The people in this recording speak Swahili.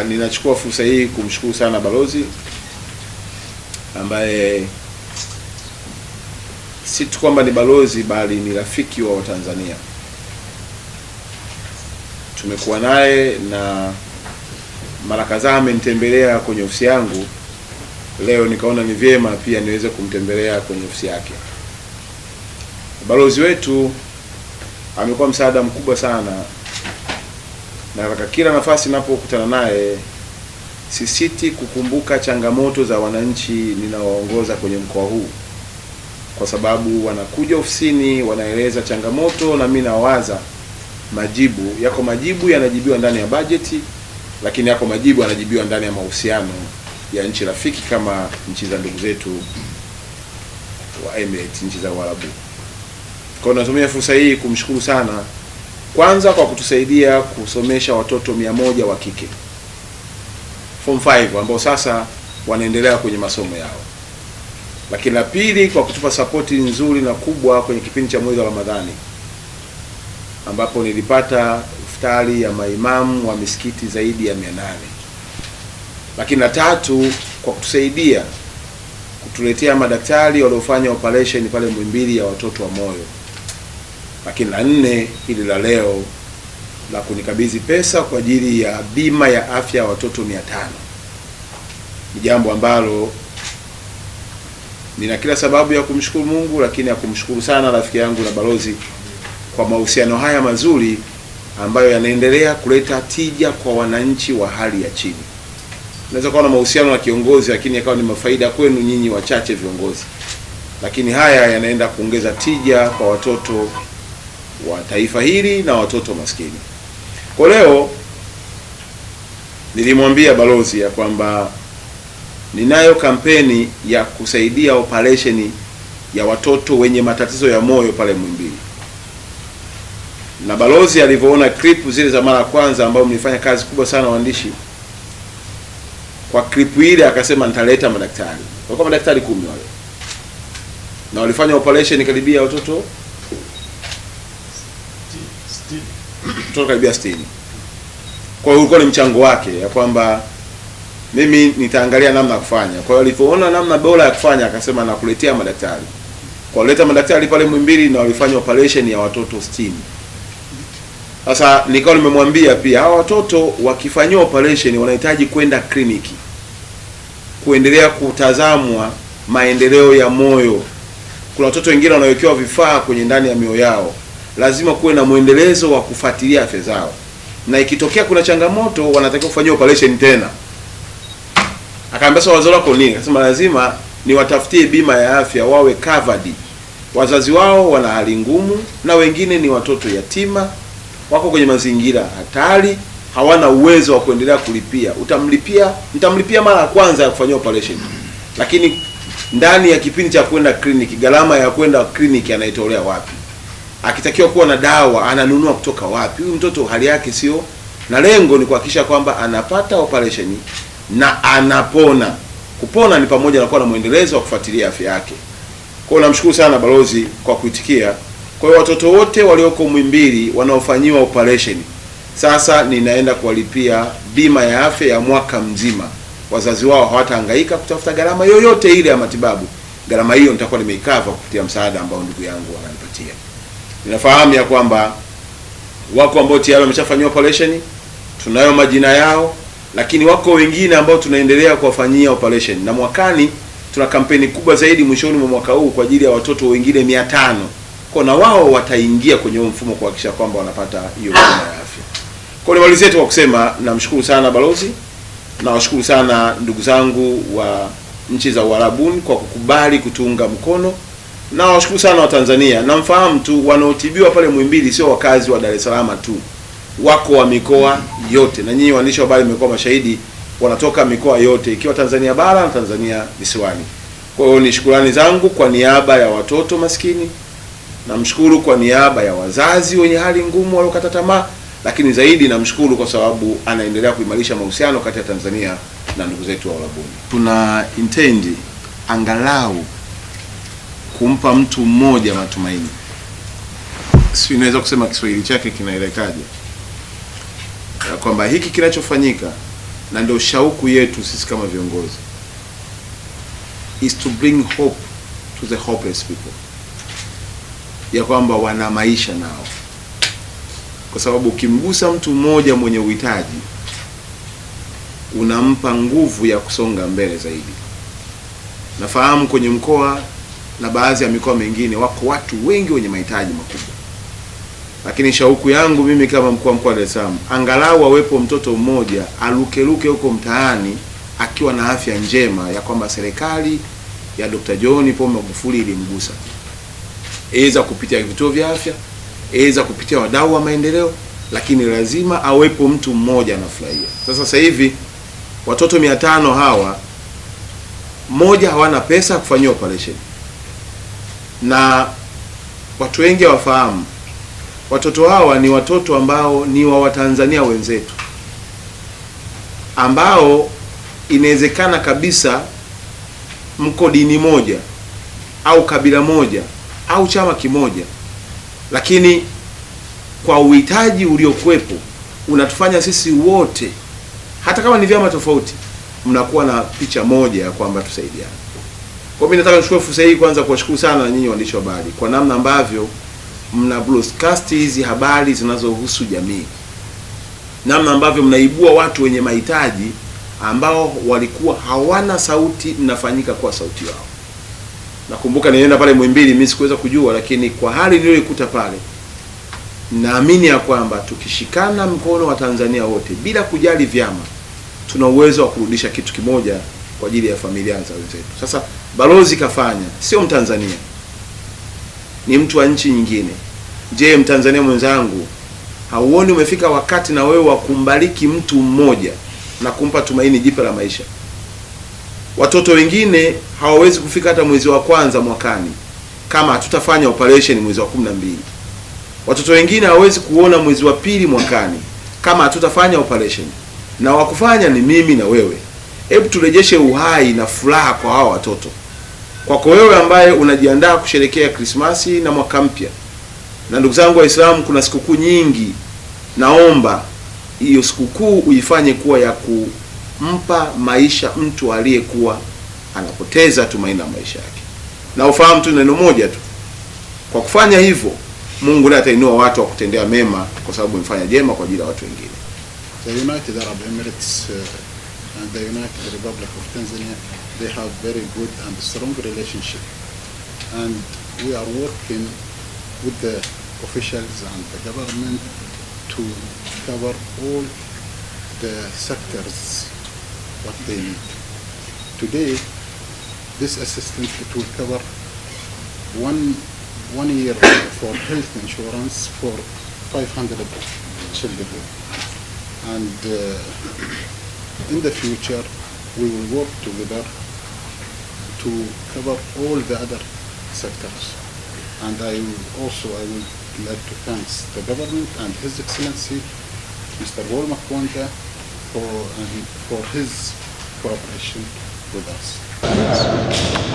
Ninachukua fursa hii kumshukuru sana balozi ambaye si tu kwamba ni balozi bali ni rafiki wa Watanzania. Tumekuwa naye na mara kadhaa amenitembelea kwenye ofisi yangu. Leo nikaona ni vyema pia niweze kumtembelea kwenye ofisi yake. Balozi wetu amekuwa msaada mkubwa sana, na katika kila nafasi ninapokutana naye sisiti kukumbuka changamoto za wananchi ninaoongoza kwenye mkoa huu, kwa sababu wanakuja ofisini wanaeleza changamoto na mimi nawaza majibu. Yako majibu yanajibiwa ndani ya bajeti, lakini yako majibu yanajibiwa ndani ya mahusiano ya nchi rafiki kama nchi za ndugu zetu wa Emirates, nchi za Uarabu. Kwa hiyo natumia fursa hii kumshukuru sana, kwanza kwa kutusaidia kusomesha watoto 100 wa kike form 5 ambao sasa wanaendelea kwenye masomo yao. Lakini la pili, kwa kutupa sapoti nzuri na kubwa kwenye kipindi cha mwezi wa Ramadhani, ambapo nilipata iftari ya maimamu wa misikiti zaidi ya 800. Lakini la tatu, kwa kutusaidia kutuletea madaktari waliofanya operation pale Muhimbili ya watoto wa moyo. Lakini la nne, hili la leo la kunikabidhi pesa kwa ajili ya bima ya afya ya watoto 500. Ni jambo ambalo nina kila sababu ya kumshukuru Mungu, lakini ya kumshukuru sana rafiki yangu na balozi kwa mahusiano haya mazuri ambayo yanaendelea kuleta tija kwa wananchi wa hali ya chini. Unaweza kuwa na mahusiano na kiongozi lakini yakawa ni mafaida kwenu nyinyi wachache viongozi, lakini haya yanaenda kuongeza tija kwa watoto wa taifa hili na watoto maskini. Kwa leo nilimwambia balozi ya kwamba ninayo kampeni ya kusaidia operation ya watoto wenye matatizo ya moyo pale Muhimbili. Na balozi alivyoona clip zile za mara kwanza ambao mlifanya kazi kubwa sana waandishi, kwa clip ile akasema nitaleta madaktari. Walikuwa madaktari 10 wale. Na walifanya operation karibia watoto 60. Kwa hiyo ulikuwa ni mchango wake ya kwamba mimi nitaangalia namna ya kufanya. Kwa hiyo alipoona namna bora ya kufanya akasema nakuletea madaktari. Kwa kuleta madaktari pale Muhimbili na walifanya operation ya watoto 60. Sasa nikawa nimemwambia pia hawa watoto wakifanywa operation wanahitaji kwenda kliniki kuendelea kutazamwa maendeleo ya moyo. Kuna watoto wengine wanawekewa vifaa kwenye ndani ya mioyo yao, lazima kuwe na muendelezo wa kufuatilia afya zao, na ikitokea kuna changamoto wanatakiwa kufanywa operation tena. Akaambia sasa wazo lako nini? Akasema lazima niwatafutie bima ya afya wawe covered. Wazazi wao wana hali ngumu na wengine ni watoto yatima, wako kwenye mazingira hatari, hawana uwezo wa kuendelea kulipia. Nitamlipia mara ya kwanza ya kufanywa operation, lakini ndani ya kipindi cha kwenda kliniki, gharama ya kwenda kliniki anaitolea wapi? Akitakiwa kuwa na dawa ananunua kutoka wapi? Huyu mtoto hali yake sio, na lengo ni kuhakikisha kwamba anapata operation na anapona. Kupona ni pamoja na kuwa na muendelezo wa kufuatilia afya yake. Kwa hiyo namshukuru sana balozi kwa kuitikia. Kwa hiyo watoto wote walioko Muhimbili wanaofanyiwa operation sasa ninaenda kuwalipia bima ya afya ya mwaka mzima. Wazazi wao hawatahangaika kutafuta gharama yoyote ile ya matibabu. Gharama hiyo nitakuwa nimeikava kupitia msaada ambao ndugu yangu ananipatia. Ninafahamu ya kwamba wako ambao tayari wameshafanywa operation, tunayo majina yao, lakini wako wengine ambao tunaendelea kuwafanyia operation, na mwakani tuna kampeni kubwa zaidi mwishoni mwa mwaka huu kwa ajili ya watoto wengine 500. Kwa na wao wataingia kwenye huo mfumo kuhakikisha kwamba wanapata hiyo bima ya afya. Kwa nimalizie tu kwa kusema namshukuru sana balozi, na washukuru sana ndugu zangu wa nchi za Uarabuni kwa kukubali kutunga mkono, na washukuru sana wa Tanzania. Namfahamu tu wanaotibiwa pale Muhimbili sio wakazi wa Dar es Salaam tu, wako wa mikoa yote, na nyinyi waandishi wa habari mmekuwa mashahidi, wanatoka mikoa yote ikiwa Tanzania bara na Tanzania visiwani. Kwa hiyo ni shukrani zangu kwa niaba ya watoto maskini, namshukuru kwa niaba ya wazazi wenye hali ngumu waliokata tamaa, lakini zaidi namshukuru kwa sababu anaendelea kuimarisha mahusiano kati ya Tanzania na ndugu zetu wa Uarabuni. Tuna intend angalau kumpa mtu mmoja matumaini. Si naweza kusema Kiswahili chake kinaelekaje, kwamba hiki kinachofanyika na ndio shauku yetu sisi kama viongozi, is to bring hope to the hopeless people, ya kwamba wana maisha nao, kwa sababu ukimgusa mtu mmoja mwenye uhitaji unampa nguvu ya kusonga mbele zaidi. Nafahamu kwenye mkoa na baadhi ya mikoa mingine wako watu wengi wenye mahitaji makubwa, lakini shauku yangu mimi kama mkuu wa mkoa wa Dar es Salaam, angalau awepo mtoto mmoja alukeluke huko mtaani akiwa na afya njema, ya kwamba serikali ya Dr. John Pombe Magufuli ilimgusa, aidha kupitia vituo vya afya, aidha kupitia wadau wa maendeleo, lakini lazima awepo mtu mmoja anafurahia. Sasa hivi watoto 500 hawa, mmoja hawana pesa kufanyia operation, na watu wengi hawafahamu watoto hawa ni watoto ambao ni wa Watanzania wenzetu, ambao inawezekana kabisa mko dini moja au kabila moja au chama kimoja, lakini kwa uhitaji uliokuwepo unatufanya sisi wote, hata kama ni vyama tofauti, mnakuwa na picha moja ya kwamba tusaidiane. Kwa mimi nataka nichukue fursa hii kwanza kuwashukuru sana nyinyi waandishi wa habari kwa namna ambavyo mna broadcast hizi habari zinazohusu jamii, namna ambavyo mnaibua watu wenye mahitaji ambao walikuwa hawana sauti, mnafanyika kwa sauti yao. Nakumbuka nilienda pale Muhimbili, mimi sikuweza kujua, lakini kwa hali niliyoikuta pale, naamini ya kwamba tukishikana mkono wa Tanzania wote bila kujali vyama, tuna uwezo wa kurudisha kitu kimoja kwa ajili ya familia za wenzetu. Sasa balozi kafanya, sio Mtanzania, ni mtu wa nchi nyingine. Je, Mtanzania mwenzangu, hauoni umefika wakati na wewe wa kumbariki mtu mmoja na kumpa tumaini jipya la maisha? Watoto wengine hawawezi kufika hata mwezi wa kwanza mwakani kama hatutafanya operation mwezi wa 12. Watoto wengine hawawezi kuona mwezi wa pili mwakani kama hatutafanya operation, na wakufanya ni mimi na wewe. Hebu turejeshe uhai na furaha kwa hao watoto. Kwako wewe ambaye unajiandaa kusherehekea Krismasi na mwaka mpya, na ndugu zangu Waislamu, kuna sikukuu nyingi, naomba hiyo sikukuu uifanye kuwa ya kumpa maisha mtu aliyekuwa anapoteza tumaini la maisha yake. Na ufahamu tu neno moja tu, kwa kufanya hivyo Mungu ndiye atainua watu wa kutendea mema, kwa sababu umefanya jema kwa ajili ya watu wengine. The United Arab Emirates and the United Republic of Tanzania, they have very good and strong relationship, and we are working with the officials and the government to cover all the sectors what they need. Today, this assistance, it will cover one year for health insurance for 500 children, and in the future we will work together to cover all the other sectors. And I would like to thank the government and His Excellency Mr. Paul Makonda for his cooperation with us.